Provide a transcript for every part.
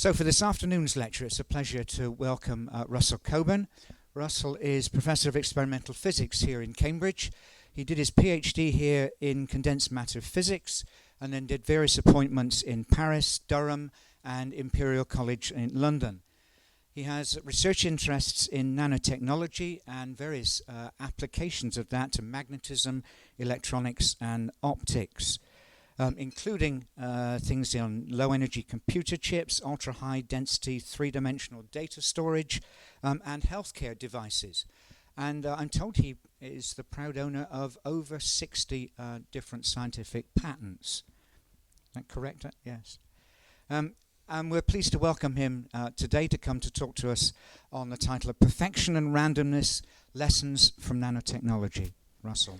So for this afternoon's lecture, it's a pleasure to welcome Russell Cowburn. Russell is Professor of Experimental Physics here in Cambridge. He did his PhD here in condensed matter physics and then did various appointments in Paris, Durham, and Imperial College in London. He has research interests in nanotechnology and various applications of that to magnetism, electronics, and optics. Including things on low-energy computer chips, ultra-high density three-dimensional data storage, and healthcare devices. And I'm told he is the proud owner of over 60 different scientific patents. Is that correct? Yes. And we're pleased to welcome him today to come to talk to us on the title of Perfection and Randomness, Lessons from Nanotechnology. Russell.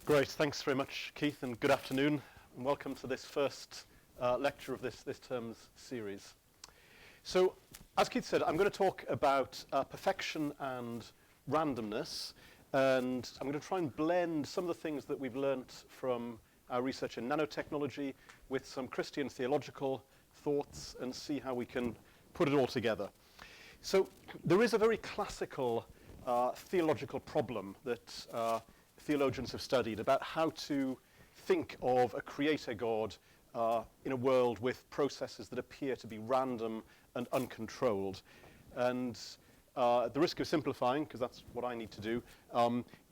Great, thanks very much, Keith, and good afternoon, and welcome to this first lecture of this term's series. So, as Keith said, I'm going to talk about perfection and randomness, and I'm going to try and blend some of the things that we've learnt from our research in nanotechnology with some Christian theological thoughts and see how we can put it all together. So, there is a very classical theological problem that theologians have studied about how to think of a creator God in a world with processes that appear to be random and uncontrolled. And at the risk of simplifying, because that's what I need to do,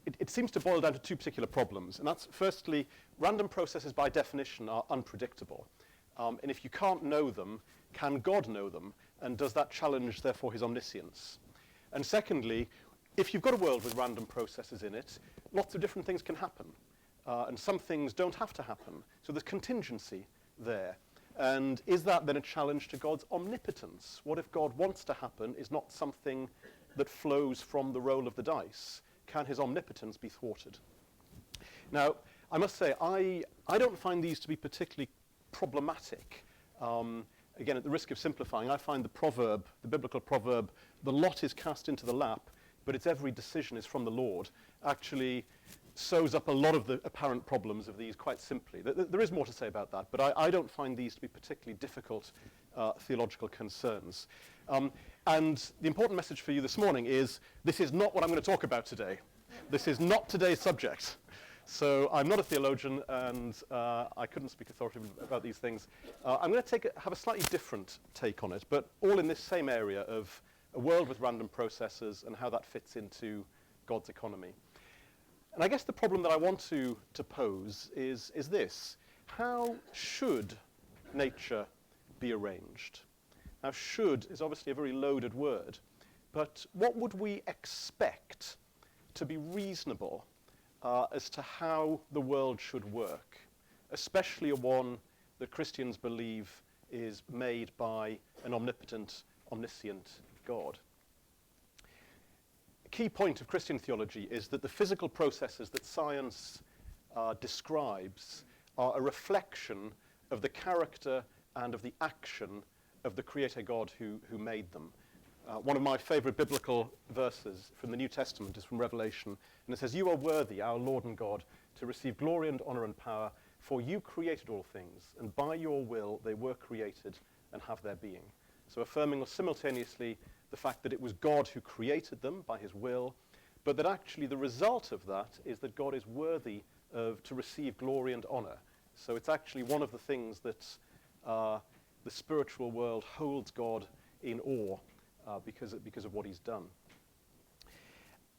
it seems to boil down to two particular problems. And that's, firstly, random processes by definition are unpredictable. And if you can't know them, can God know them? And does that challenge, therefore, his omniscience? And secondly, if you've got a world with random processes in it, lots of different things can happen. And some things don't have to happen. So there's contingency there. And is that then a challenge to God's omnipotence? What if God wants to happen is not something that flows from the roll of the dice? Can his omnipotence be thwarted? Now, I must say, I don't find these to be particularly problematic. Again, at the risk of simplifying, I find the biblical proverb, the lot is cast into the lap, but its every decision is from the Lord, actually sews up a lot of the apparent problems of these quite simply. There is more to say about that, but I don't find these to be particularly difficult theological concerns. And the important message for you this morning is, this is not what I'm going to talk about today. This is not today's subject. So I'm not a theologian, and I couldn't speak authoritatively about these things. I'm going to have a slightly different take on it, but all in this same area of a world with random processes and how that fits into God's economy. And I guess the problem that I want to pose is this. How should nature be arranged? Now, should is obviously a very loaded word, but what would we expect to be reasonable as to how the world should work, especially a one that Christians believe is made by an omnipotent, omniscient God? A key point of Christian theology is that the physical processes that science describes are a reflection of the character and of the action of the creator God who made them. One of my favorite biblical verses from the New Testament is from Revelation, and it says, "You are worthy, our Lord and God, to receive glory and honor and power, for you created all things, and by your will they were created and have their being." So affirming simultaneously the fact that it was God who created them by his will, but that actually the result of that is that God is worthy to receive glory and honor. So it's actually one of the things that the spiritual world holds God in awe because of what he's done.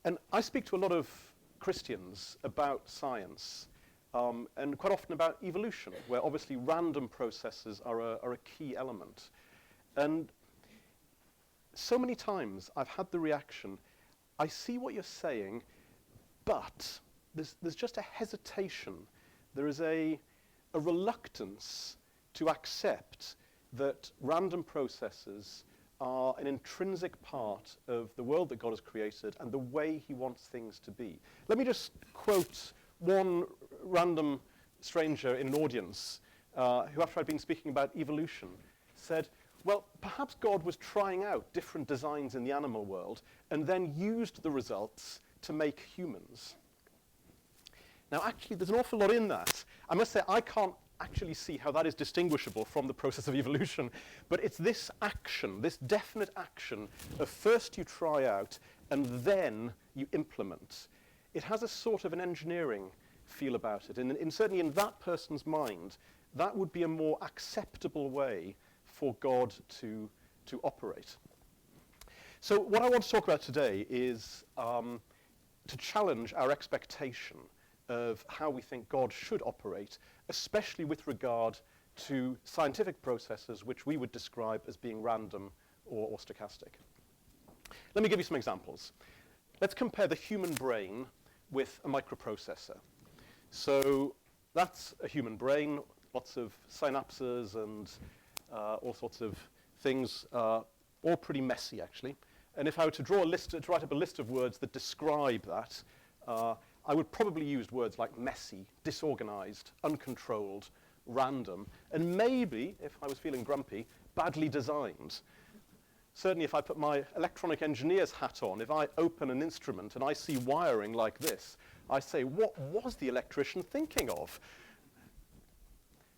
And I speak to a lot of Christians about science, and quite often about evolution, where obviously random processes are a key element. And so many times I've had the reaction, I see what you're saying, but there's just a hesitation. There is a reluctance to accept that random processes are an intrinsic part of the world that God has created and the way he wants things to be. Let me just quote one random stranger in an audience who, after I'd been speaking about evolution, said, well, perhaps God was trying out different designs in the animal world and then used the results to make humans. Now, actually, there's an awful lot in that. I must say, I can't actually see how that is distinguishable from the process of evolution, but it's this action, this definite action of first you try out and then you implement. It has a sort of an engineering feel about it, and certainly in that person's mind, that would be a more acceptable way for God to operate. So what I want to talk about today is to challenge our expectation of how we think God should operate, especially with regard to scientific processes which we would describe as being random or stochastic. Let me give you some examples. Let's compare the human brain with a microprocessor. So that's a human brain, lots of synapses and all sorts of things, all pretty messy actually. And if I were to write up a list of words that describe that, I would probably use words like messy, disorganized, uncontrolled, random, and maybe, if I was feeling grumpy, badly designed. Certainly if I put my electronic engineer's hat on, if I open an instrument and I see wiring like this, I say, what was the electrician thinking of?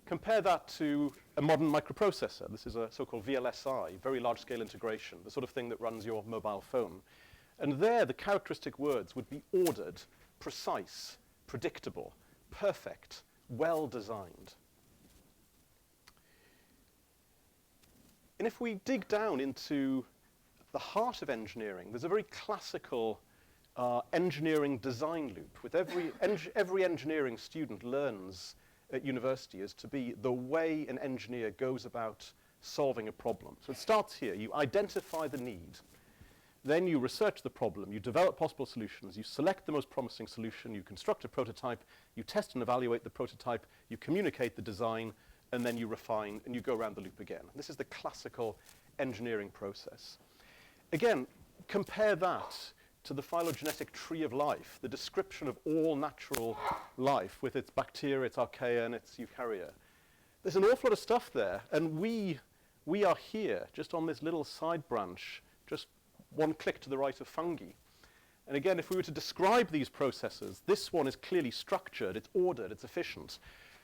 Compare that to a modern microprocessor. This is a so-called VLSI, very large-scale integration, the sort of thing that runs your mobile phone. And there, the characteristic words would be ordered, precise, predictable, perfect, well-designed. And if we dig down into the heart of engineering, there's a very classical engineering design loop with every engineering student learns at university is to be the way an engineer goes about solving a problem. So it starts here. You identify the need. Then you research the problem. You develop possible solutions. You select the most promising solution. You construct a prototype. You test and evaluate the prototype. You communicate the design. And then you refine. And you go around the loop again. This is the classical engineering process. Again, compare that to the phylogenetic tree of life, the description of all natural life with its bacteria, its archaea, and its eukarya. There's an awful lot of stuff there, and we are here, just on this little side branch, just one click to the right of fungi. And again, if we were to describe these processes, this one is clearly structured, it's ordered, it's efficient.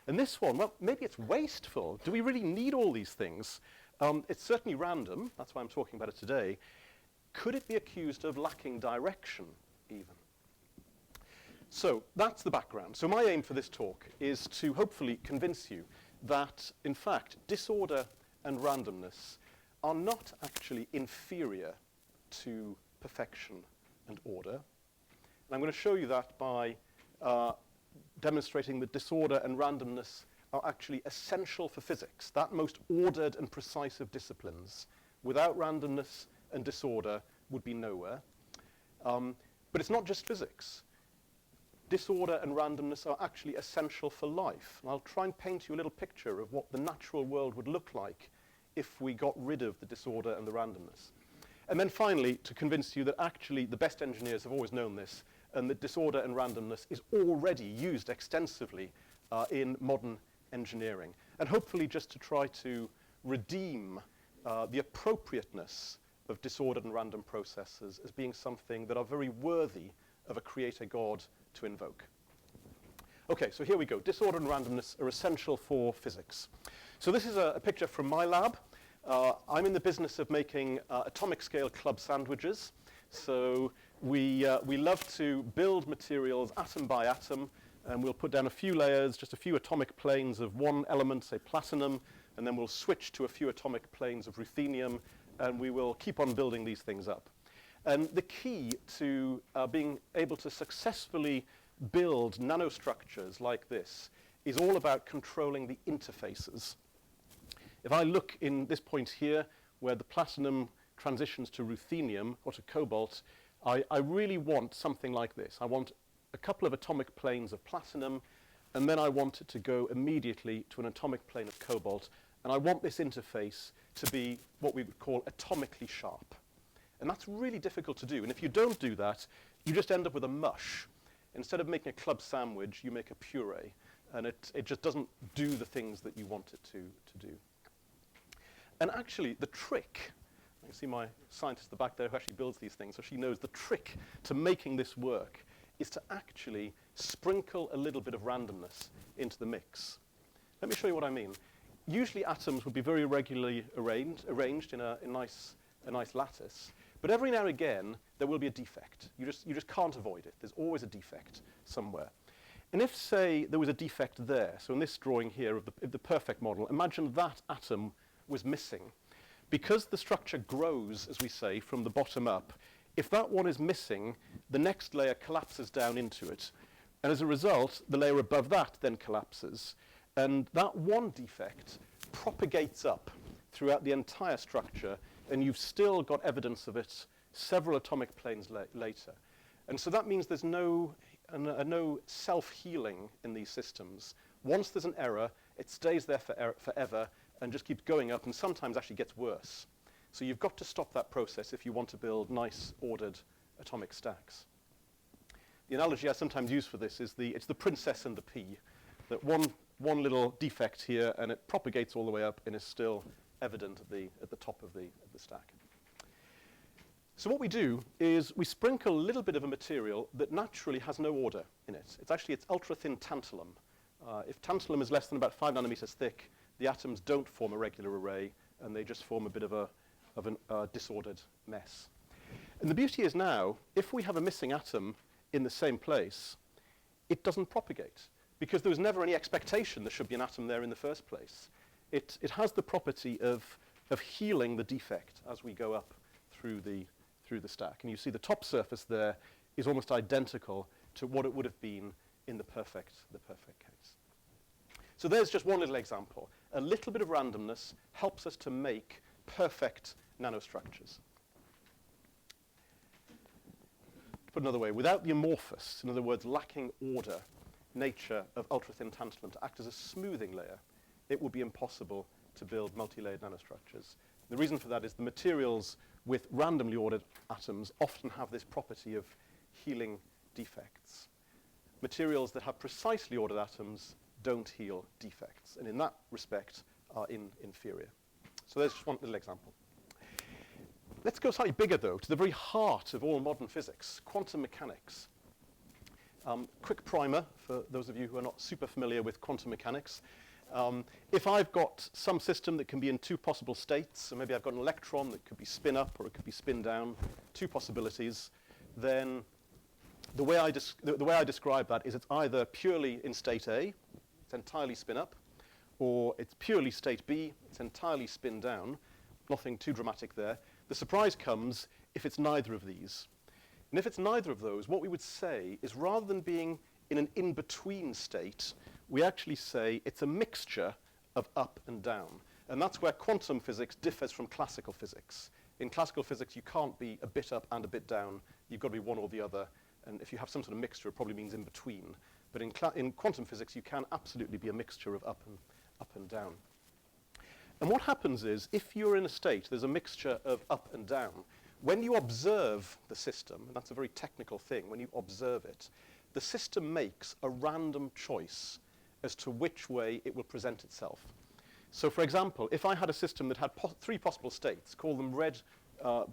And this one, well, maybe it's wasteful. Do we really need all these things? It's certainly random, that's why I'm talking about it today. Could it be accused of lacking direction, even? So that's the background. So my aim for this talk is to hopefully convince you that, in fact, disorder and randomness are not actually inferior to perfection and order. And I'm going to show you that by demonstrating that disorder and randomness are actually essential for physics, that most ordered and precise of disciplines. Without randomness and disorder would be nowhere. But it's not just physics. Disorder and randomness are actually essential for life. And I'll try and paint you a little picture of what the natural world would look like if we got rid of the disorder and the randomness. And then finally, to convince you that actually the best engineers have always known this, and that disorder and randomness is already used extensively in modern engineering. And hopefully just to try to redeem the appropriateness of disordered and random processes as being something that are very worthy of a creator God to invoke. Okay, so here we go. Disorder and randomness are essential for physics. So this is a picture from my lab. I'm in the business of making atomic scale club sandwiches. So we love to build materials atom by atom, and we'll put down a few layers, just a few atomic planes of one element, say platinum, and then we'll switch to a few atomic planes of ruthenium, and we will keep on building these things up. And the key to being able to successfully build nanostructures like this is all about controlling the interfaces. If I look in this point here, where the platinum transitions to ruthenium or to cobalt, I really want something like this. I want a couple of atomic planes of platinum, and then I want it to go immediately to an atomic plane of cobalt, and I want this interface to be what we would call atomically sharp. And that's really difficult to do. And if you don't do that, you just end up with a mush. Instead of making a club sandwich, you make a puree. And it just doesn't do the things that you want it to do. And actually, the trick, I can see my scientist at the back there who actually builds these things, so she knows the trick to making this work is to actually sprinkle a little bit of randomness into the mix. Let me show you what I mean. Usually atoms would be very irregularly arranged in a nice lattice, but every now and again there will be a defect. You just can't avoid it. There's always a defect somewhere. And if, say, there was a defect there, so in this drawing here of the perfect model, imagine that atom was missing. Because the structure grows, as we say, from the bottom up, if that one is missing, the next layer collapses down into it. And as a result, the layer above that then collapses. And that one defect propagates up throughout the entire structure, and you've still got evidence of it several atomic planes later. And so that means there's no self-healing in these systems. Once there's an error, it stays there forever and just keeps going up and sometimes actually gets worse. So you've got to stop that process if you want to build nice, ordered atomic stacks. The analogy I sometimes use for this is it's the princess and the pea. That one little defect here and it propagates all the way up and is still evident at the top of the stack. So what we do is we sprinkle a little bit of a material that naturally has no order in it. It's ultra-thin tantalum. If tantalum is less than about 5 nanometers thick, the atoms don't form a regular array, and they just form a bit of a disordered mess. And the beauty is now, if we have a missing atom in the same place, it doesn't propagate, because there was never any expectation there should be an atom there in the first place. It has the property of healing the defect as we go up through the stack. And you see the top surface there is almost identical to what it would have been in the perfect case. So there's just one little example. A little bit of randomness helps us to make perfect nanostructures. To put another way, without the amorphous, in other words, lacking order, nature of ultra-thin tantalum to act as a smoothing layer, it would be impossible to build multi-layered nanostructures. The reason for that is the materials with randomly ordered atoms often have this property of healing defects. Materials that have precisely ordered atoms don't heal defects, and in that respect are inferior. So there's just one little example. Let's go slightly bigger, though, to the very heart of all modern physics, quantum mechanics. Quick primer for those of you who are not super familiar with quantum mechanics. If I've got some system that can be in two possible states, so maybe I've got an electron that could be spin up or it could be spin down, two possibilities, then the way I describe that is it's either purely in state A, it's entirely spin up, or it's purely state B, it's entirely spin down, nothing too dramatic there. The surprise comes if it's neither of these. And if it's neither of those, what we would say is rather than being in an in-between state, we actually say it's a mixture of up and down. And that's where quantum physics differs from classical physics. In classical physics, you can't be a bit up and a bit down. You've got to be one or the other. And if you have some sort of mixture, it probably means in between. But in quantum physics, you can absolutely be a mixture of up and down. And what happens is, if you're in a state, there's a mixture of up and down. When you observe the system, and that's a very technical thing, when you observe it, the system makes a random choice as to which way it will present itself. So for example, if I had a system that had three possible states, call them red,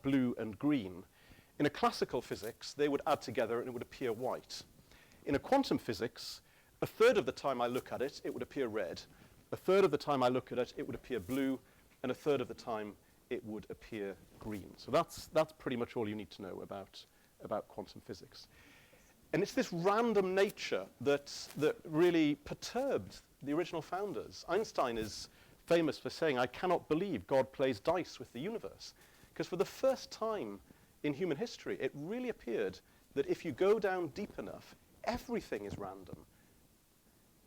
blue, and green, in a classical physics, they would add together and it would appear white. In a quantum physics, a third of the time I look at it, it would appear red. A third of the time I look at it, it would appear blue. And a third of the time, it would appear green. So that's pretty much all you need to know about quantum physics. And it's this random nature that really perturbed the original founders. Einstein is famous for saying, "I cannot believe God plays dice with the universe." Because for the first time in human history, it really appeared that if you go down deep enough, everything is random.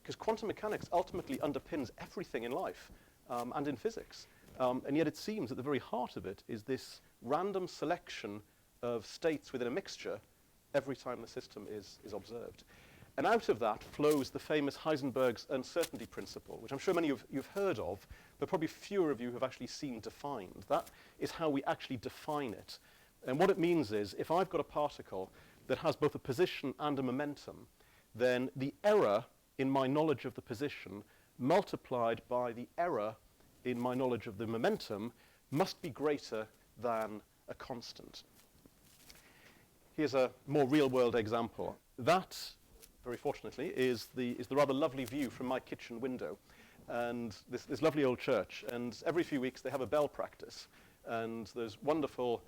Because quantum mechanics ultimately underpins everything in life and in physics. And yet it seems at the very heart of it is this random selection of states within a mixture every time the system is observed. And out of that flows the famous Heisenberg's uncertainty principle, which I'm sure many of you've heard of, but probably fewer of you have actually seen defined. That is how we actually define it. And what it means is, if I've got a particle that has both a position and a momentum, then the error in my knowledge of the position multiplied by the error in my knowledge of the momentum must be greater than a constant. Here's a more real-world example. that, very fortunately, is the rather lovely view from my kitchen window, and this lovely old church. And every few weeks they have a bell practice, and there's wonderful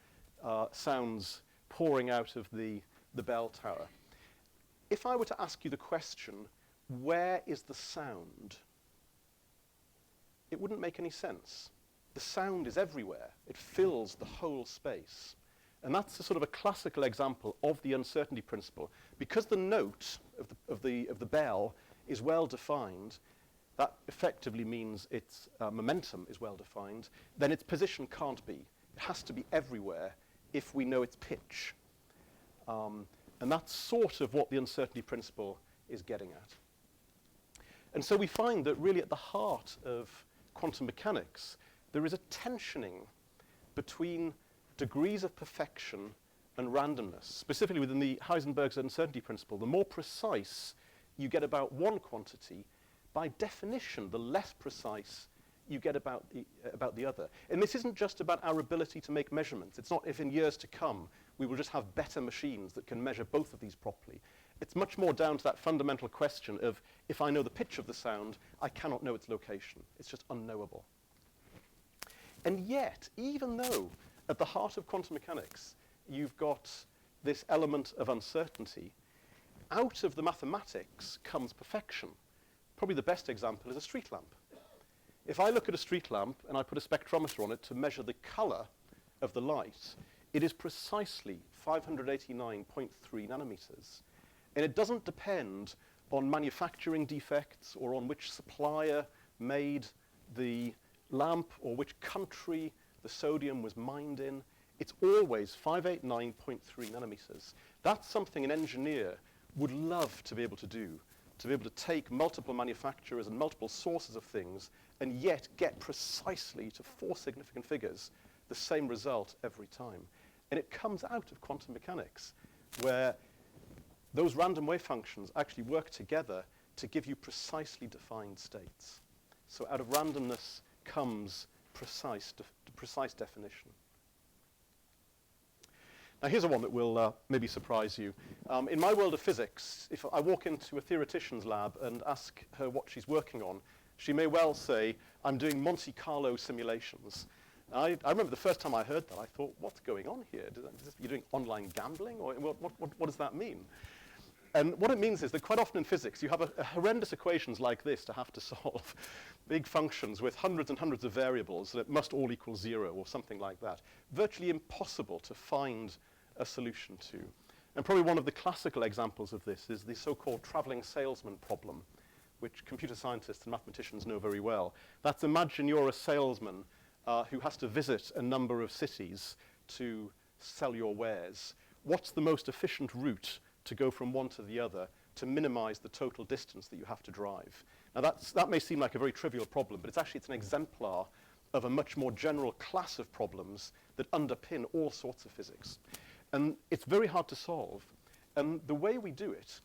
sounds pouring out of the bell tower. If I were to ask you the question, where is the sound? It wouldn't make any sense. The sound is everywhere. It fills the whole space. And that's a sort of a classical example of the uncertainty principle. Because the note of the bell is well defined, that effectively means its momentum is well defined, then its position can't be. It has to be everywhere if we know its pitch. And that's sort of what the uncertainty principle is getting at. And so we find that really at the heart of quantum mechanics, there is a tensioning between degrees of perfection and randomness. Specifically within the Heisenberg's uncertainty principle, the more precise you get about one quantity, by definition, the less precise you get about the other. And this isn't just about our ability to make measurements. It's not if in years to come we will just have better machines that can measure both of these properly. It's much more down to that fundamental question of, if I know the pitch of the sound, I cannot know its location. It's just unknowable. And yet, even though at the heart of quantum mechanics you've got this element of uncertainty, out of the mathematics comes perfection. Probably the best example is a street lamp. If I look at a street lamp and I put a spectrometer on it to measure the color of the light, it is precisely 589.3 nanometers. And it doesn't depend on manufacturing defects or on which supplier made the lamp or which country the sodium was mined in. It's always 589.3 nanometers. That's something an engineer would love to be able to do, to be able to take multiple manufacturers and multiple sources of things and yet get precisely to 4 significant figures the same result every time. And it comes out of quantum mechanics, where those random wave functions actually work together to give you precisely defined states. So out of randomness comes precise definition. Now here's a one that will maybe surprise you. In my world of physics, if I walk into a theoretician's lab and ask her what she's working on, she may well say, I'm doing Monte Carlo simulations. I remember the first time I heard that, I thought, what's going on here? You're doing online gambling? Or what does that mean? And what it means is that quite often in physics, you have a horrendous equations like this to have to solve. Big functions with hundreds and hundreds of variables that must all equal 0 or something like that. Virtually impossible to find a solution to. And probably one of the classical examples of this is the so-called traveling salesman problem, which computer scientists and mathematicians know very well. That's, imagine you're a salesman who has to visit a number of cities to sell your wares. What's the most efficient route to go from one to the other to minimize the total distance that you have to drive? Now that may seem like a very trivial problem, but it's an exemplar of a much more general class of problems that underpin all sorts of physics. And it's very hard to solve. And the way we do it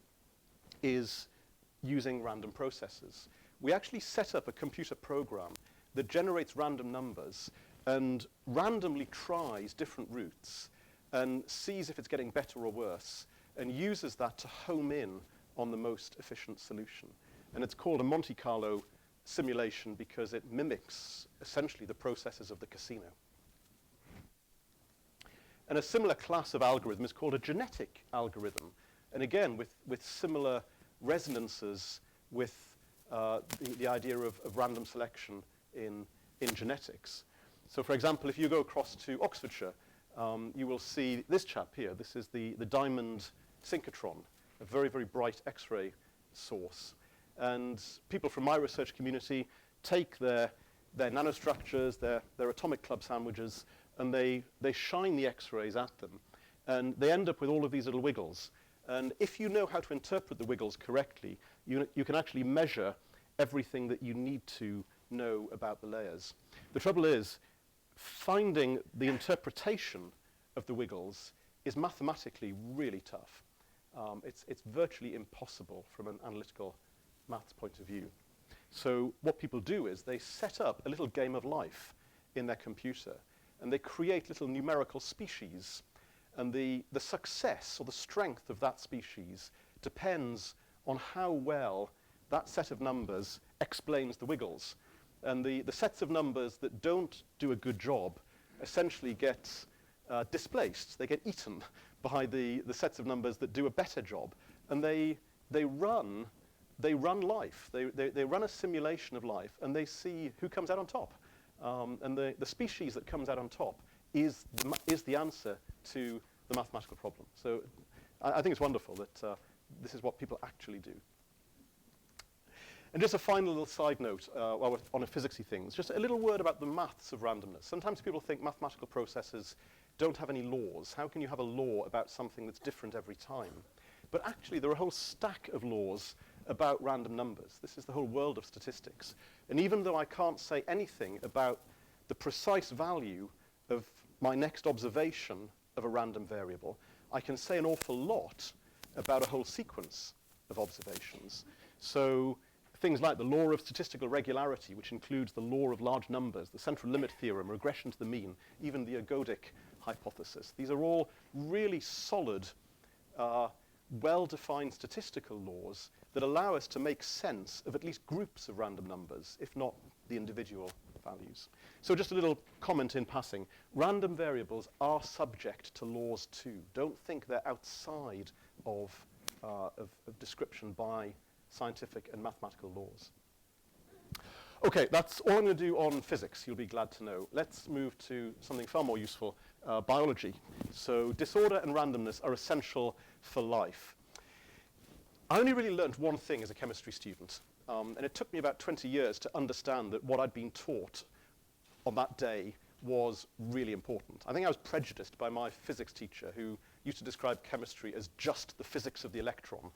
is using random processes. We actually set up a computer program that generates random numbers and randomly tries different routes and sees if it's getting better or worse, and uses that to home in on the most efficient solution. And it's called a Monte Carlo simulation because it mimics essentially the processes of the casino. And a similar class of algorithm is called a genetic algorithm. And again, with similar resonances with the idea of random selection in genetics. So for example, if you go across to Oxfordshire, you will see this chap here. This is the diamond synchrotron, a very, very bright X-ray source. And people from my research community take their nanostructures, their atomic club sandwiches, and they shine the X-rays at them. And they end up with all of these little wiggles. And if you know how to interpret the wiggles correctly, you can actually measure everything that you need to know about the layers. The trouble is, finding the interpretation of the wiggles is mathematically really tough. It's virtually impossible from an analytical maths point of view. So what people do is they set up a little game of life in their computer, and they create little numerical species. And the success or the strength of that species depends on how well that set of numbers explains the wiggles. And the sets of numbers that don't do a good job essentially get displaced. They get eaten by the sets of numbers that do a better job. And they run life. They run a simulation of life, and they see who comes out on top. And the species that comes out on top is the answer to the mathematical problem. So I think it's wonderful that this is what people actually do. And just a final little side note while we're on a physicsy things, just a little word about the maths of randomness. Sometimes people think mathematical processes don't have any laws. How can you have a law about something that's different every time? But actually, there are a whole stack of laws about random numbers. This is the whole world of statistics. And even though I can't say anything about the precise value of my next observation of a random variable, I can say an awful lot about a whole sequence of observations. So things like the law of statistical regularity, which includes the law of large numbers, the central limit theorem, regression to the mean, even the ergodic hypothesis. These are all really solid, well-defined statistical laws that allow us to make sense of at least groups of random numbers, if not the individual values. So just a little comment in passing. Random variables are subject to laws too. Don't think they're outside of description by scientific and mathematical laws. Okay, that's all I'm going to do on physics, you'll be glad to know. Let's move to something far more useful, biology. So disorder and randomness are essential for life. I only really learned one thing as a chemistry student, and it took me about 20 years to understand that what I'd been taught on that day was really important. I think I was prejudiced by my physics teacher, who used to describe chemistry as just the physics of the electron.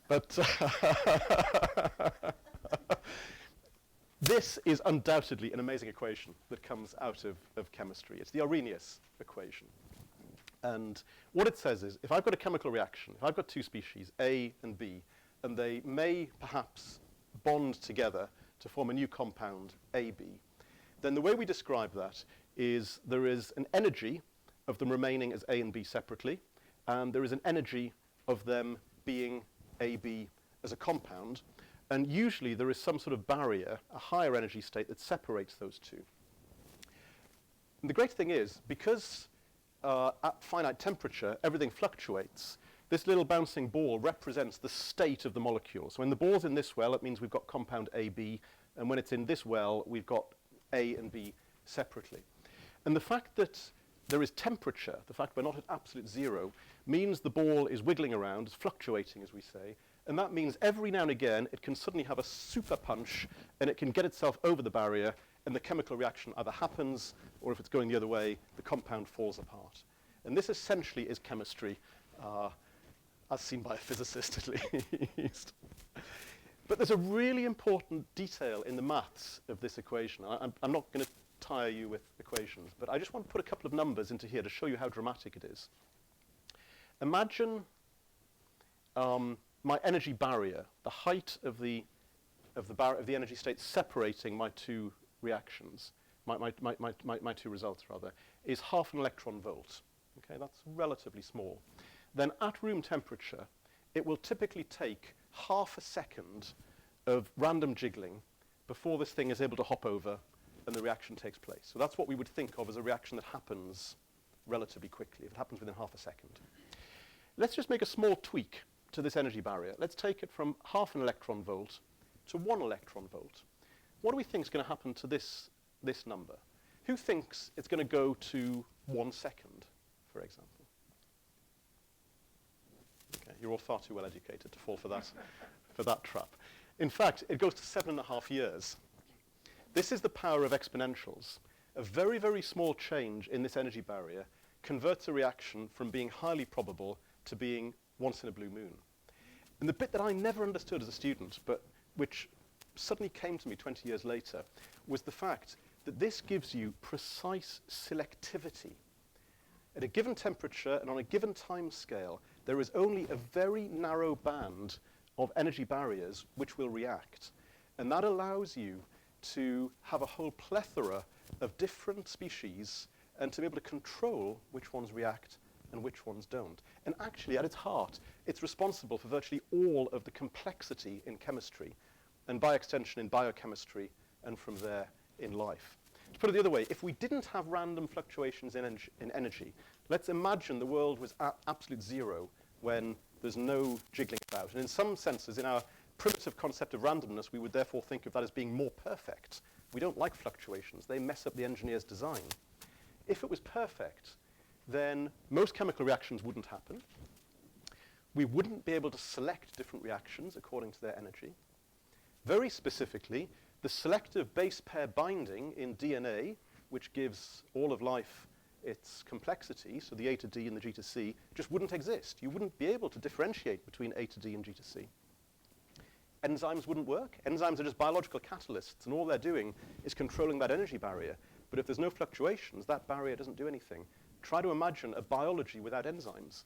But this is undoubtedly an amazing equation that comes out of chemistry. It's the Arrhenius equation. And what it says is, if I've got a chemical reaction, if I've got two species, A and B, and they may perhaps bond together to form a new compound, AB, then the way we describe that is there is an energy of them remaining as A and B separately, and there is an energy of them being AB as a compound, and usually there is some sort of barrier, a higher energy state that separates those two. And the great thing is, because at finite temperature everything fluctuates, this little bouncing ball represents the state of the molecule. So when the ball's in this well, it means we've got compound AB, and when it's in this well, we've got A and B separately. And the fact that there is temperature, the fact we're not at absolute zero, means the ball is wiggling around, it's fluctuating, as we say, and that means every now and again it can suddenly have a super punch, and it can get itself over the barrier, and the chemical reaction either happens, or if it's going the other way, the compound falls apart. And this essentially is chemistry, as seen by a physicist at least. But there's a really important detail in the maths of this equation. I'm not going to tire you with equations, but I just want to put a couple of numbers into here to show you how dramatic it is. Imagine my energy barrier, the height of the energy state separating my two reactions, my two results rather, is half an electron volt. Okay, that's relatively small. Then at room temperature, it will typically take half a second of random jiggling before this thing is able to hop over and the reaction takes place. So that's what we would think of as a reaction that happens relatively quickly, if it happens within half a second. Let's just make a small tweak to this energy barrier. Let's take it from half an electron volt to 1 electron volt. What do we think is going to happen to this number? Who thinks it's going to go to 1 second, for example? Okay, you're all far too well educated to fall for that trap. In fact, it goes to 7.5 years. This is the power of exponentials. A very, very small change in this energy barrier converts a reaction from being highly probable to being once in a blue moon. And the bit that I never understood as a student, but which suddenly came to me 20 years later, was the fact that this gives you precise selectivity. At a given temperature and on a given time scale, there is only a very narrow band of energy barriers which will react. And that allows you to have a whole plethora of different species and to be able to control which ones react and which ones don't. And actually, at its heart, it's responsible for virtually all of the complexity in chemistry, and by extension in biochemistry, and from there in life. To put it the other way, if we didn't have random fluctuations in energy, let's imagine the world was at absolute zero when there's no jiggling about. And in some senses, in our primitive concept of randomness, we would therefore think of that as being more perfect. We don't like fluctuations. They mess up the engineer's design. If it was perfect, then most chemical reactions wouldn't happen. We wouldn't be able to select different reactions according to their energy. Very specifically, the selective base pair binding in DNA, which gives all of life its complexity, so the A to D and the G to C, just wouldn't exist. You wouldn't be able to differentiate between A to D and G to C. Enzymes wouldn't work. Enzymes are just biological catalysts, and all they're doing is controlling that energy barrier. But if there's no fluctuations, that barrier doesn't do anything. Try to imagine a biology without enzymes.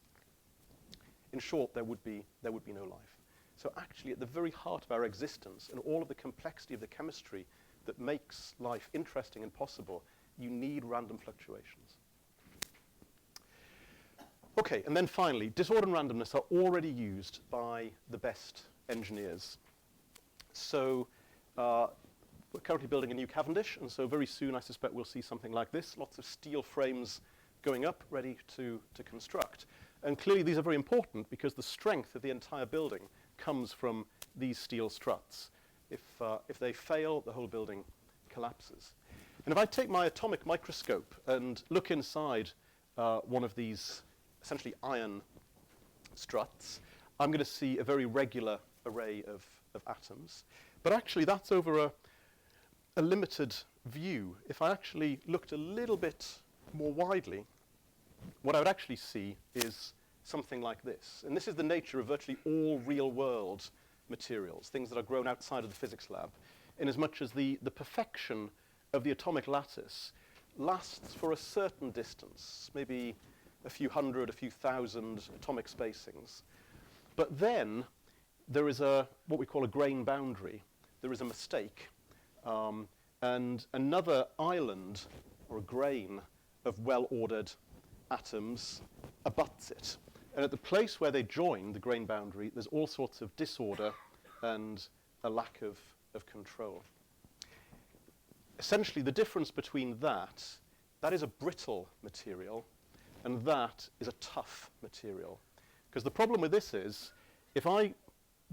In short, there would be no life. So actually, at the very heart of our existence and all of the complexity of the chemistry that makes life interesting and possible, you need random fluctuations. Okay, and then finally, disorder and randomness are already used by the best engineers. So we're currently building a new Cavendish, and so very soon I suspect we'll see something like this, lots of steel frames going up, ready to construct. And clearly these are very important because the strength of the entire building comes from these steel struts. If they fail, the whole building collapses. And if I take my atomic microscope and look inside one of these essentially iron struts, I'm going to see a very regular array of atoms. But actually that's over a limited view. If I actually looked a little bit more widely, what I would actually see is something like this. And this is the nature of virtually all real-world materials, things that are grown outside of the physics lab, in as much as the perfection of the atomic lattice lasts for a certain distance, maybe a few hundred, a few thousand atomic spacings. But then there is what we call a grain boundary. There is a mistake. And another island, or a grain, of well-ordered atoms abuts it. And at the place where they join the grain boundary, there's all sorts of disorder and a lack of control. Essentially, the difference between that is a brittle material, and that is a tough material. Because the problem with this is, if I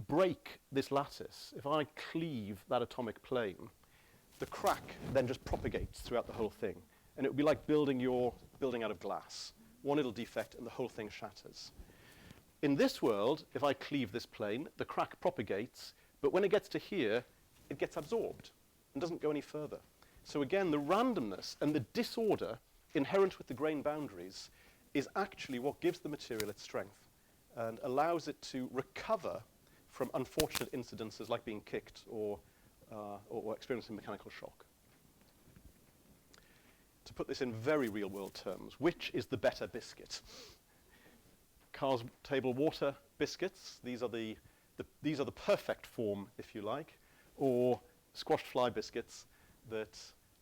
break this lattice, if I cleave that atomic plane, the crack then just propagates throughout the whole thing. And it would be like building your building out of glass. One little defect and the whole thing shatters. In this world, if I cleave this plane, the crack propagates, but when it gets to here, it gets absorbed and doesn't go any further. So again, the randomness and the disorder inherent with the grain boundaries is actually what gives the material its strength and allows it to recover from unfortunate incidences like being kicked or experiencing mechanical shock. To put this in very real-world terms, which is the better biscuit? Carr's table water biscuits, these are the perfect form, if you like, or squashed fly biscuits that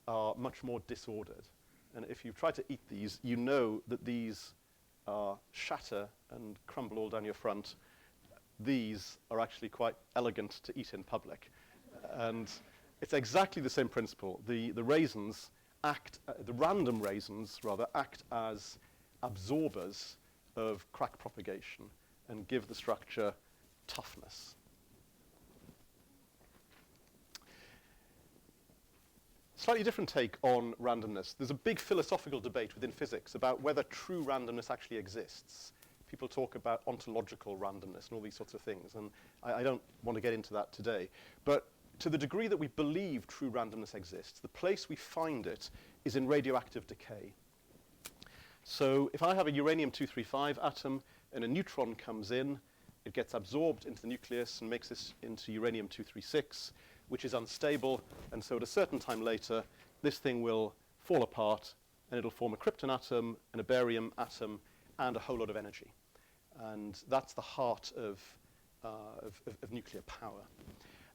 are much more disordered. And if you try to eat these, you know that these shatter and crumble all down your front. These are actually quite elegant to eat in public. And it's exactly the same principle. The raisins act, the random raisins rather, act as absorbers of crack propagation and give the structure toughness. Slightly different take on randomness. There's a big philosophical debate within physics about whether true randomness actually exists. People talk about ontological randomness and all these sorts of things, and I don't want to get into that today. But to the degree that we believe true randomness exists, the place we find it is in radioactive decay. So if I have a uranium-235 atom and a neutron comes in, it gets absorbed into the nucleus and makes this into uranium-236, which is unstable, and so at a certain time later, this thing will fall apart, and it'll form a krypton atom, and a barium atom, and a whole lot of energy. And that's the heart of nuclear power.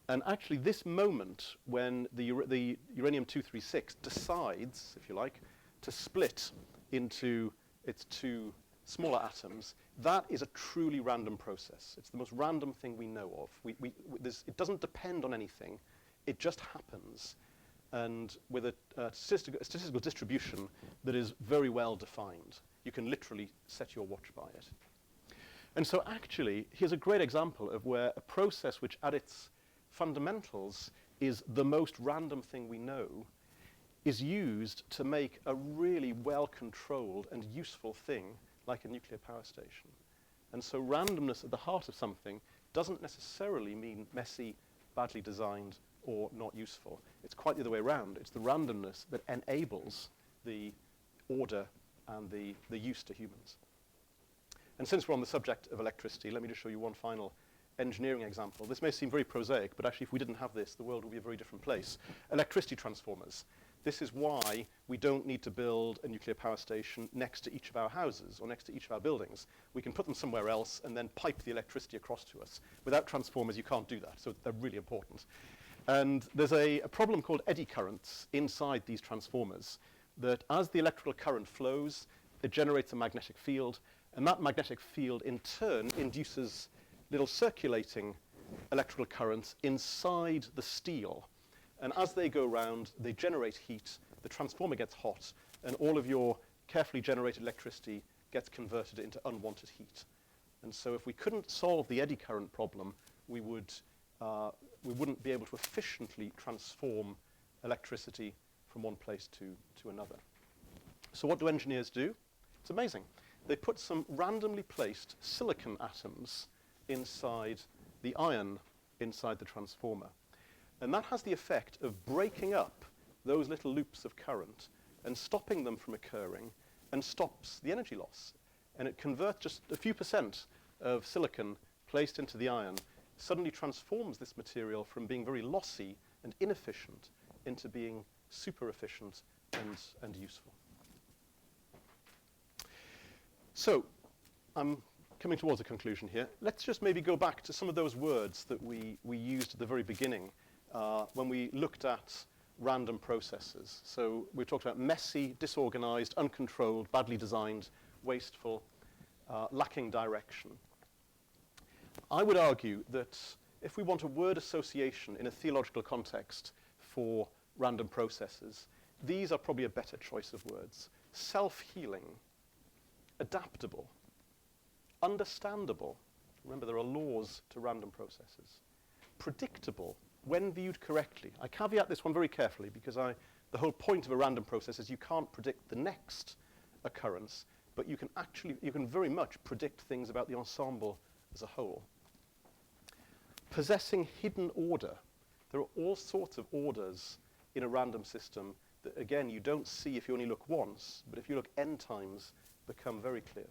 And actually, this moment when the uranium-236 decides, if you like, to split into its two smaller atoms, that is a truly random process. It's the most random thing we know of. It doesn't depend on anything. It just happens. And with a statistical distribution that is very well defined. You can literally set your watch by it. And so actually, here's a great example of where a process which at its fundamentals is the most random thing we know is used to make a really well-controlled and useful thing like a nuclear power station. And so randomness at the heart of something doesn't necessarily mean messy, badly designed, or not useful. It's quite the other way around. It's the randomness that enables the order and the use to humans. And since we're on the subject of electricity, let me just show you one final engineering example. This may seem very prosaic, but actually if we didn't have this, the world would be a very different place. Electricity transformers. This is why we don't need to build a nuclear power station next to each of our houses or next to each of our buildings. We can put them somewhere else and then pipe the electricity across to us. Without transformers, you can't do that, so they're really important. And there's a problem called eddy currents inside these transformers that as the electrical current flows, it generates a magnetic field, and that magnetic field in turn induces little circulating electrical currents inside the steel. And as they go round, they generate heat, the transformer gets hot, and all of your carefully generated electricity gets converted into unwanted heat. And so if we couldn't solve the eddy current problem, we wouldn't be able to efficiently transform electricity from one place to another. So what do engineers do? It's amazing. They put some randomly placed silicon atoms inside the iron inside the transformer. And that has the effect of breaking up those little loops of current and stopping them from occurring and stops the energy loss. And it converts just a few percent of silicon placed into the iron, suddenly transforms this material from being very lossy and inefficient into being super efficient and useful. So, I'm coming towards a conclusion here. Let's just maybe go back to some of those words that we used at the very beginning when we looked at random processes. So we talked about messy, disorganized, uncontrolled, badly designed, wasteful, lacking direction. I would argue that if we want a word association in a theological context for random processes, these are probably a better choice of words. Self-healing, adaptable, understandable. Remember, there are laws to random processes. Predictable, when viewed correctly. I caveat this one very carefully because the whole point of a random process is you can't predict the next occurrence, but you can very much predict things about the ensemble as a whole. Possessing hidden order. There are all sorts of orders in a random system that, again, you don't see if you only look once, but if you look n times, become very clear.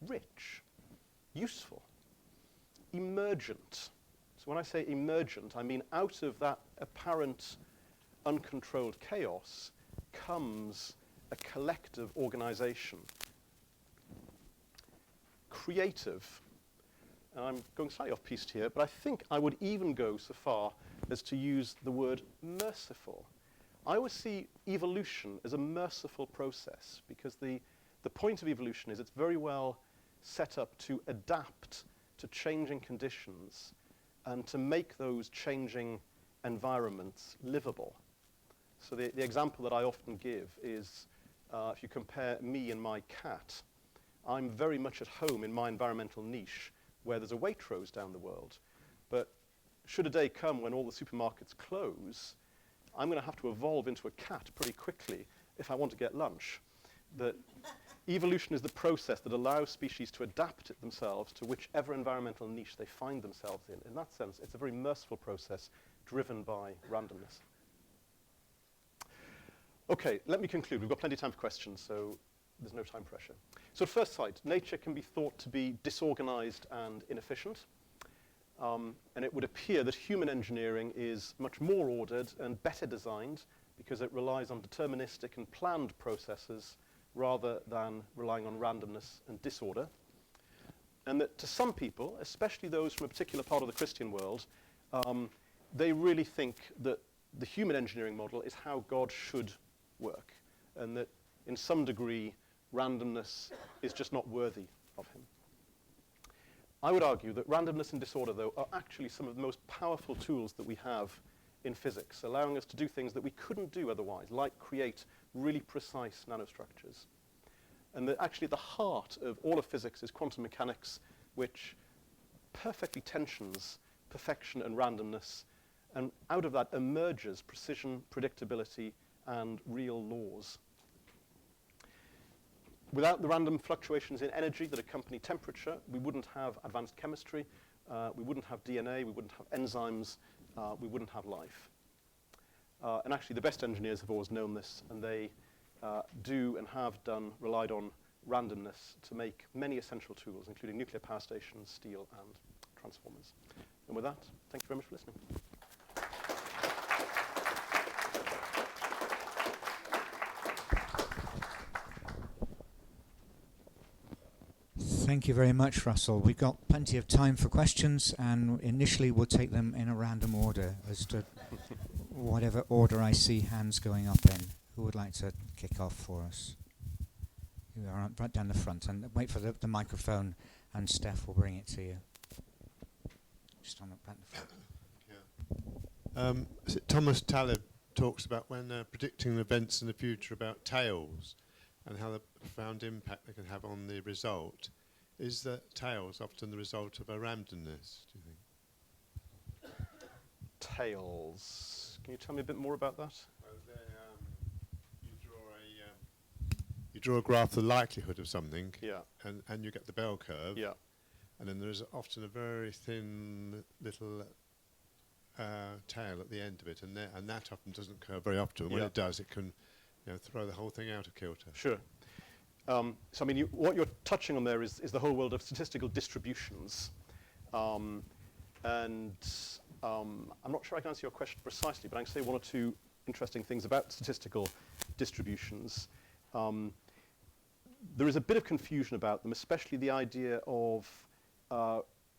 Rich, useful, emergent. So when I say emergent, I mean out of that apparent uncontrolled chaos comes a collective organization. Creative. And I'm going slightly off-piste here, but I think I would even go so far as to use the word merciful. I always see evolution as a merciful process because the point of evolution is it's very well set up to adapt to changing conditions and to make those changing environments livable. So the example that I often give is if you compare me and my cat, I'm very much at home in my environmental niche where there's a Waitrose down the world. But should a day come when all the supermarkets close, I'm going to have to evolve into a cat pretty quickly if I want to get lunch. That evolution is the process that allows species to adapt themselves to whichever environmental niche they find themselves in. In that sense, it's a very merciful process driven by randomness. Okay, let me conclude. We've got plenty of time for questions, so there's no time pressure. So at first sight, nature can be thought to be disorganized and inefficient. And it would appear that human engineering is much more ordered and better designed because it relies on deterministic and planned processes rather than relying on randomness and disorder. And that to some people, especially those from a particular part of the Christian world, they really think that the human engineering model is how God should work, and that in some degree randomness is just not worthy of him. I would argue that randomness and disorder, though, are actually some of the most powerful tools that we have in physics, allowing us to do things that we couldn't do otherwise, like create really precise nanostructures. And that actually at the heart of all of physics is quantum mechanics, which perfectly tensions perfection and randomness, and out of that emerges precision, predictability, and real laws. Without the random fluctuations in energy that accompany temperature, we wouldn't have advanced chemistry, we wouldn't have DNA, we wouldn't have enzymes, we wouldn't have life. And actually, the best engineers have always known this, and they do and have done relied on randomness to make many essential tools, including nuclear power stations, steel, and transformers. And with that, thank you very much for listening. Thank you very much, Russell. We've got plenty of time for questions, and initially we'll take them in a random order as to whatever order I see hands going up in. Who would like to kick off for us? You are right down the front, and wait for the microphone, and Steph will bring it to you. Just on the front. Yeah. Thomas Taleb talks about when they're predicting events in the future about tails and how the profound impact they can have on the result. Is that tails often the result of a randomness, do you think? Tails. Can you tell me a bit more about that? Well, you draw a graph of the likelihood of something, Yeah. and you get the bell curve. Yeah. And then there's often a very thin little tail at the end of it, and that often doesn't occur very often. When it does, it can throw the whole thing out of kilter. Sure. So I mean, what you're touching on there is the whole world of statistical distributions. I'm not sure I can answer your question precisely, but I can say one or two interesting things about statistical distributions. There is a bit of confusion about them, especially the idea of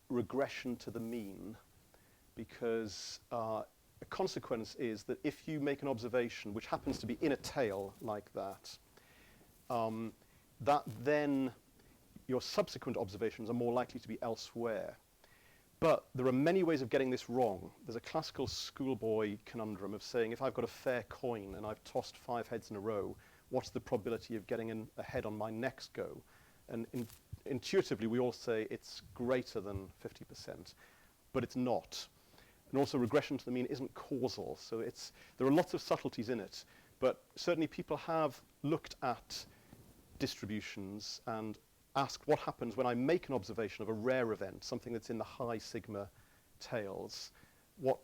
regression to the mean, because a consequence is that if you make an observation which happens to be in a tail like that, that then your subsequent observations are more likely to be elsewhere. But there are many ways of getting this wrong. There's a classical schoolboy conundrum of saying, if I've got a fair coin and I've tossed 5 heads in a row, what's the probability of getting a head on my next go? And intuitively, we all say it's greater than 50%, but it's not. And also, regression to the mean isn't causal, so there are lots of subtleties in it. But certainly, people have looked at distributions and asked what happens when I make an observation of a rare event, something that's in the high sigma tails. What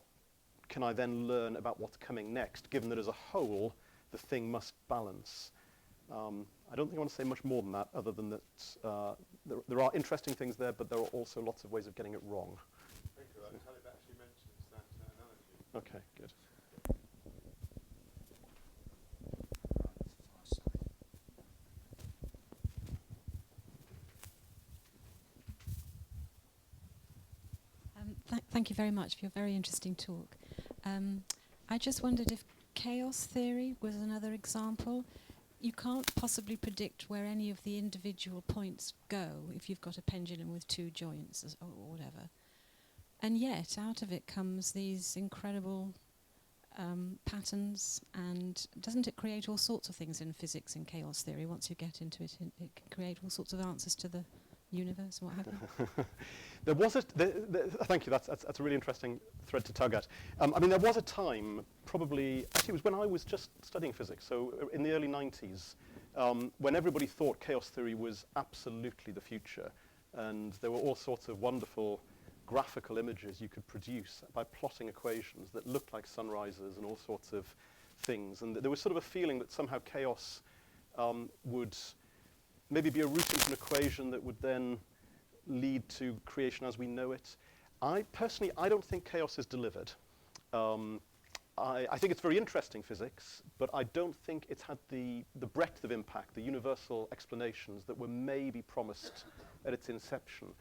can I then learn about what's coming next, given that as a whole, the thing must balance? I don't think I want to say much more than that, other than that there are interesting things there, but there are also lots of ways of getting it wrong. Thank you. Taleb actually mentions that analogy. Okay, good. Thank you very much for your very interesting talk. I just wondered if chaos theory was another example. You can't possibly predict where any of the individual points go if you've got a pendulum with 2 joints or whatever. And yet, out of it comes these incredible patterns, and doesn't it create all sorts of things in physics and chaos theory? Once you get into it, it can create all sorts of answers to the universe and what have you. There was thank you, that's a really interesting thread to tug at. I mean, there was a time, actually it was when I was just studying physics, so in the early 90s, when everybody thought chaos theory was absolutely the future, and there were all sorts of wonderful graphical images you could produce by plotting equations that looked like sunrises and all sorts of things. And there was sort of a feeling that somehow chaos would maybe be a route into an equation that would then lead to creation as we know it. I don't think chaos is delivered. I think it's very interesting physics, but I don't think it's had the breadth of impact, the universal explanations that were maybe promised at its inception.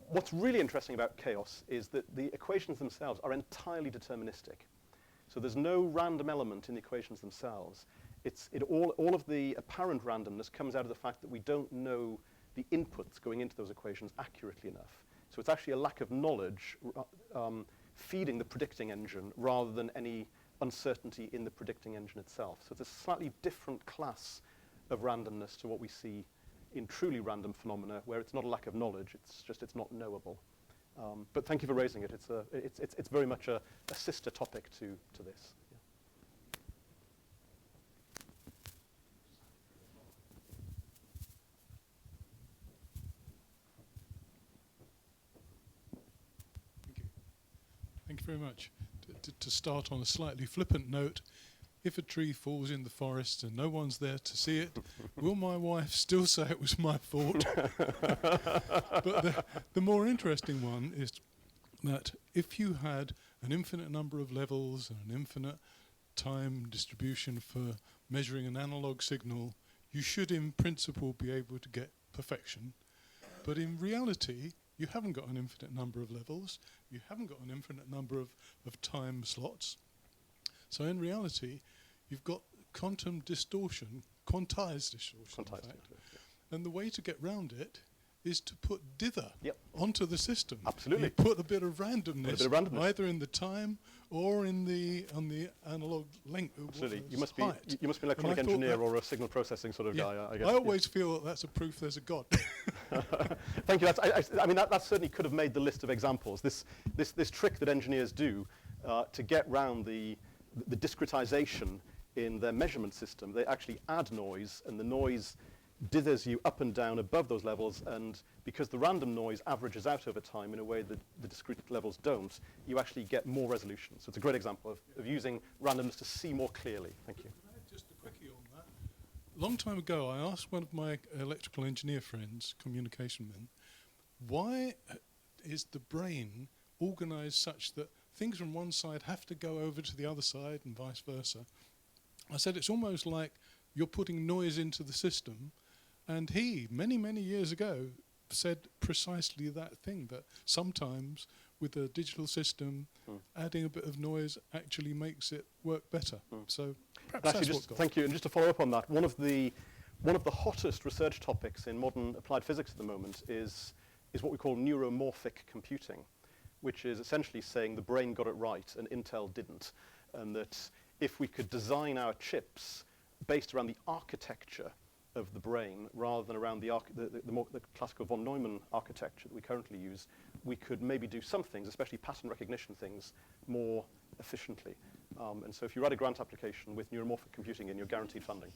What's really interesting about chaos is that the equations themselves are entirely deterministic. So there's no random element in the equations themselves. All of the apparent randomness comes out of the fact that we don't know the inputs going into those equations accurately enough. So it's actually a lack of knowledge feeding the predicting engine rather than any uncertainty in the predicting engine itself. So it's a slightly different class of randomness to what we see in truly random phenomena, where it's not a lack of knowledge, it's just it's not knowable. But thank you for raising it. It's very much a sister topic to this. Yeah. Thank you very much. To start on a slightly flippant note, if a tree falls in the forest and no one's there to see it, will my wife still say it was my fault? But the more interesting one is that if you had an infinite number of levels and an infinite time distribution for measuring an analog signal, you should in principle be able to get perfection. But in reality, you haven't got an infinite number of levels, you haven't got an infinite number of time slots. So in reality, you've got quantum distortion, quantized distortion, in fact. And the way to get round it is to put dither onto the system. Absolutely. You put a bit of randomness, either in the time or on the analog length. Absolutely. You must be an electronic engineer or a signal processing sort of guy, I guess. I always feel that's a proof there's a God. Thank you. I mean, that certainly could have made the list of examples. This trick that engineers do to get round the discretization in their measurement system, they actually add noise, and the noise dithers you up and down above those levels, and because the random noise averages out over time in a way that the discrete levels don't, you actually get more resolution. So it's a great example of using randomness to see more clearly. Thank you. Just a quickie on that. A long time ago, I asked one of my electrical engineer friends, communication men, why is the brain organized such that things from one side have to go over to the other side and vice versa? I said it's almost like you're putting noise into the system, and he, many, many years ago, said precisely that thing, that sometimes with a digital system, adding a bit of noise actually makes it work better. So perhaps that's what got. Thank you. And just to follow up on that, one of the hottest research topics in modern applied physics at the moment is what we call neuromorphic computing, which is essentially saying the brain got it right and Intel didn't, and that if we could design our chips based around the architecture of the brain rather than around the classical von Neumann architecture that we currently use, we could maybe do some things, especially pattern recognition things, more efficiently. And so if you write a grant application with neuromorphic computing in, you're guaranteed funding.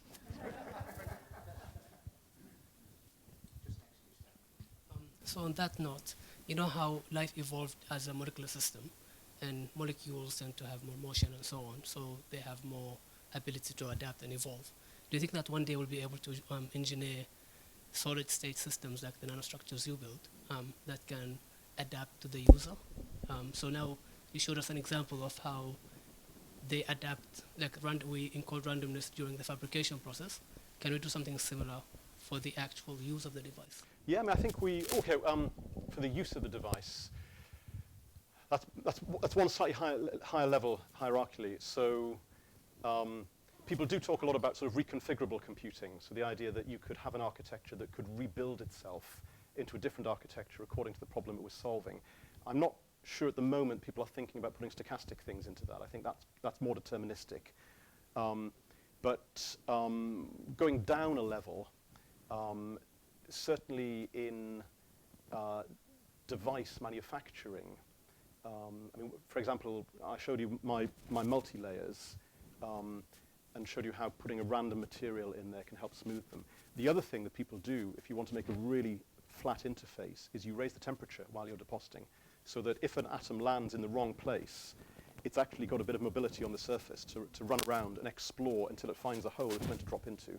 So on that note, you know how life evolved as a molecular system, and molecules tend to have more motion and so on, so they have more ability to adapt and evolve. Do you think that one day we'll be able to engineer solid-state systems like the nanostructures you build that can adapt to the user? So now you showed us an example of how they adapt, like we encode randomness during the fabrication process. Can we do something similar for the actual use of the device? Yeah, I mean, I think for the use of the device, that's one slightly higher level hierarchically. So people do talk a lot about sort of reconfigurable computing. So the idea that you could have an architecture that could rebuild itself into a different architecture according to the problem it was solving. I'm not sure at the moment people are thinking about putting stochastic things into that. I think that's more deterministic. But going down a level, certainly in device manufacturing, I mean, for example, I showed you my multi-layers and showed you how putting a random material in there can help smooth them. The other thing that people do, if you want to make a really flat interface, is you raise the temperature while you're depositing, so that if an atom lands in the wrong place, it's actually got a bit of mobility on the surface to run around and explore until it finds a hole it's meant to drop into.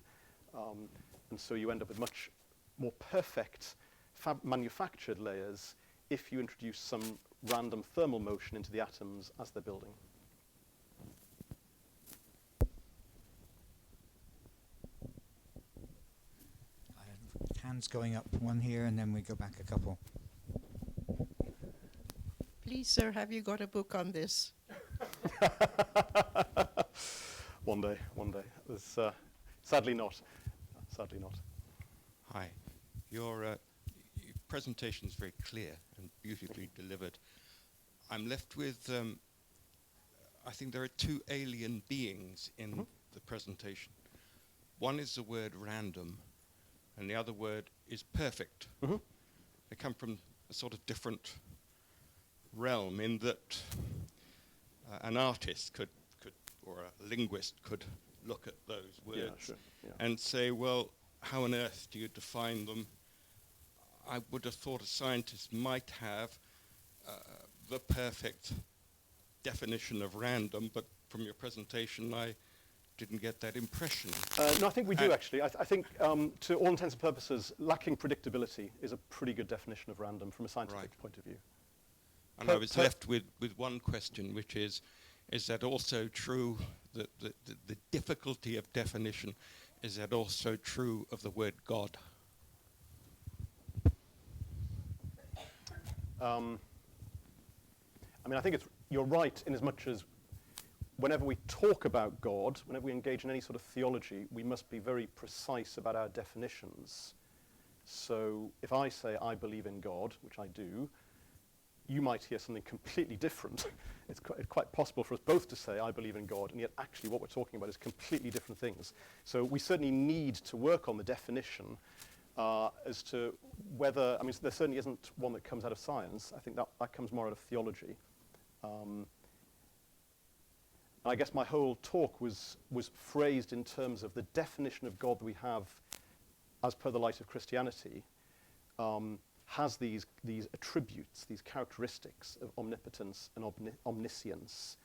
And so you end up with much more perfect manufactured layers if you introduce some random thermal motion into the atoms as they're building. Hands going up, one here, and then we go back a couple. Please, sir, have you got a book on this? One day. Sadly not. Hi. You presentation is very clear and beautifully delivered. I'm left with, I think there are two alien beings in the presentation. One is the word random, and the other word is perfect. They come from a sort of different realm in that an artist could, or a linguist could look at those words and say, well, how on earth do you define them? I would have thought a scientist might have the perfect definition of random, but from your presentation I didn't get that impression. No, I think we do actually. I think to all intents and purposes, lacking predictability is a pretty good definition of random from a scientific point of view. And I was left with one question, which is that also true, that the difficulty of definition, is that also true of the word God? I mean, I think you're right in as much as whenever we talk about God, whenever we engage in any sort of theology, we must be very precise about our definitions. So if I say I believe in God, which I do, you might hear something completely different. It's quite possible for us both to say I believe in God, and yet actually what we're talking about is completely different things. So we certainly need to work on the definition as to whether, I mean, there certainly isn't one that comes out of science. I think that comes more out of theology. I guess my whole talk was phrased in terms of the definition of God that we have as per the light of Christianity has these attributes, these characteristics of omnipotence and omniscience.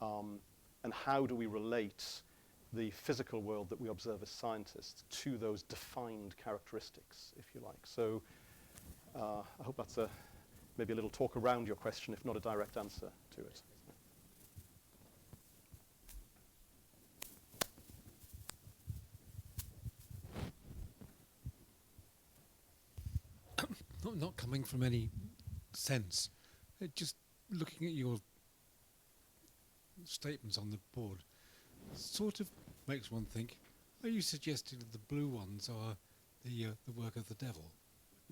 And how do we relate the physical world that we observe as scientists to those defined characteristics, if you like. So I hope that's maybe a little talk around your question, if not a direct answer to it. Not coming from any sense, just looking at your statements on the board sort of makes one think, are you suggesting that the blue ones are the work of the devil?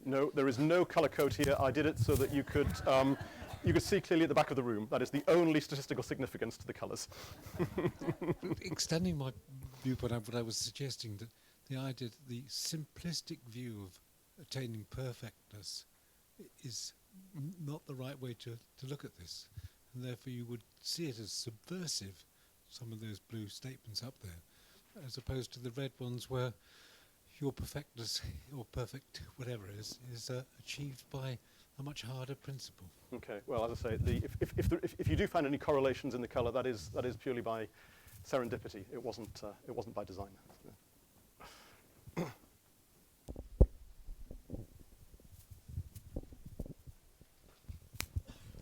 No, there is no colour code here. I did it so that you could see clearly at the back of the room. That is the only statistical significance to the colours. Extending my viewpoint, what I was suggesting, that the idea that the simplistic view of attaining perfectness is not the right way to look at this, and therefore you would see it as subversive, some of those blue statements up there, as opposed to the red ones where your perfectness, or perfect whatever is achieved by a much harder principle. Okay, well, as I say, if you do find any correlations in the colour, that is purely by serendipity. It wasn't by design.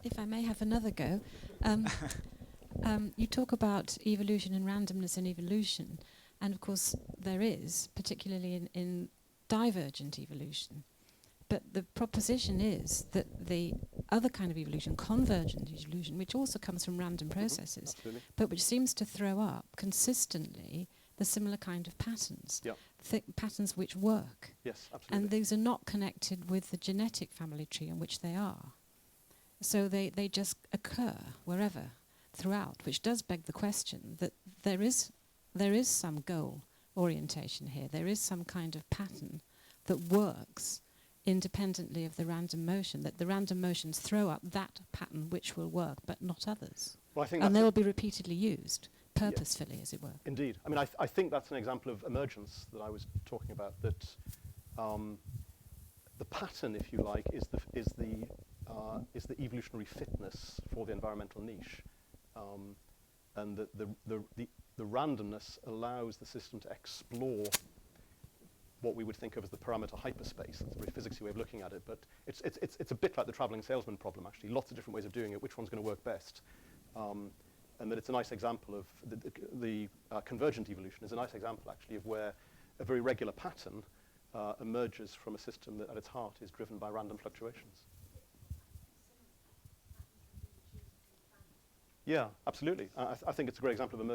If I may have another go. You talk about evolution and randomness in evolution, and of course there is, particularly in divergent evolution. But the proposition is that the other kind of evolution, convergent evolution, which also comes from random processes, but which seems to throw up consistently the similar kind of patterns, patterns which work. Yes, absolutely. And these are not connected with the genetic family tree on which they are. So they just occur wherever, throughout, which does beg the question that there is some goal orientation here. There is some kind of pattern that works independently of the random motion, that the random motions throw up that pattern which will work, but not others. Well, I think and they will be repeatedly used, purposefully, as it were. Indeed. I mean, I think that's an example of emergence that I was talking about, that the pattern, if you like, is the evolutionary fitness for the environmental niche. And the randomness allows the system to explore what we would think of as the parameter hyperspace. That's a very physicsy way of looking at it, but it's a bit like the travelling salesman problem, actually. Lots of different ways of doing it. Which one's going to work best? And that it's a nice example of the convergent evolution is a nice example, actually, of where a very regular pattern emerges from a system that at its heart is driven by random fluctuations. Yeah, absolutely. I think it's a great example of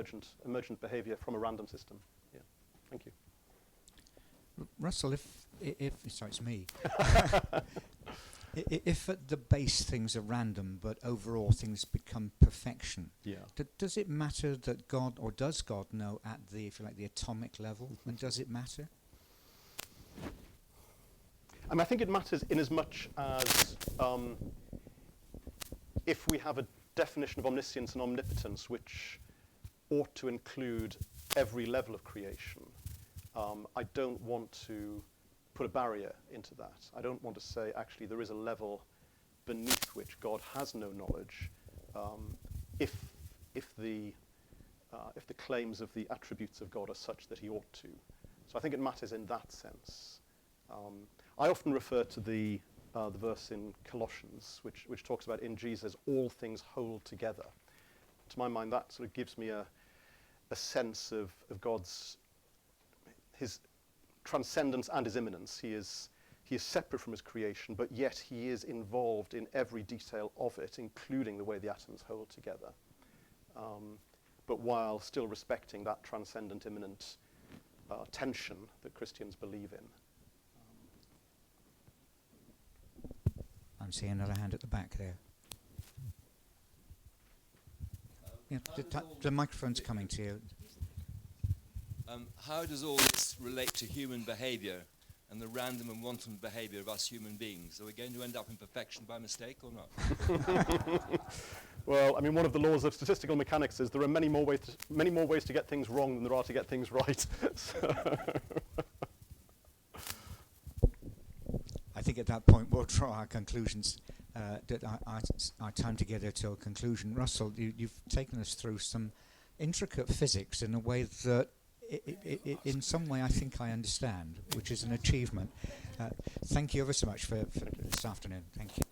emergent behavior from a random system. Yeah, thank you. Russell, if sorry, it's me. If at the base things are random, but overall things become perfection, Yeah. does it matter that God, or does God know at the, if you like, the atomic level? And does it matter? I mean, I think it matters in as much as if we have a definition of omniscience and omnipotence which ought to include every level of creation, I don't want to put a barrier into that. I don't want to say, actually, there is a level beneath which God has no knowledge if the claims of the attributes of God are such that he ought to. So I think it matters in that sense. I often refer to the verse in Colossians, which talks about in Jesus all things hold together. To my mind, that sort of gives me a sense of God's, his transcendence and his immanence. He is separate from his creation, but yet he is involved in every detail of it, including the way the atoms hold together. But while still respecting that transcendent, immanent tension that Christians believe in. I'm seeing another hand at the back there. Yeah, the microphone's coming to you. How does all this relate to human behavior and the random and wanton behavior of us human beings? Are we going to end up in perfection by mistake or not? Well, I mean, one of the laws of statistical mechanics is there are many more ways to get things wrong than there are to get things right. I think at that point we'll draw our conclusions, our time together to a conclusion. Russell, you've taken us through some intricate physics in a way that in some way I think I understand, which is an achievement. Thank you ever so much for this afternoon. Thank you.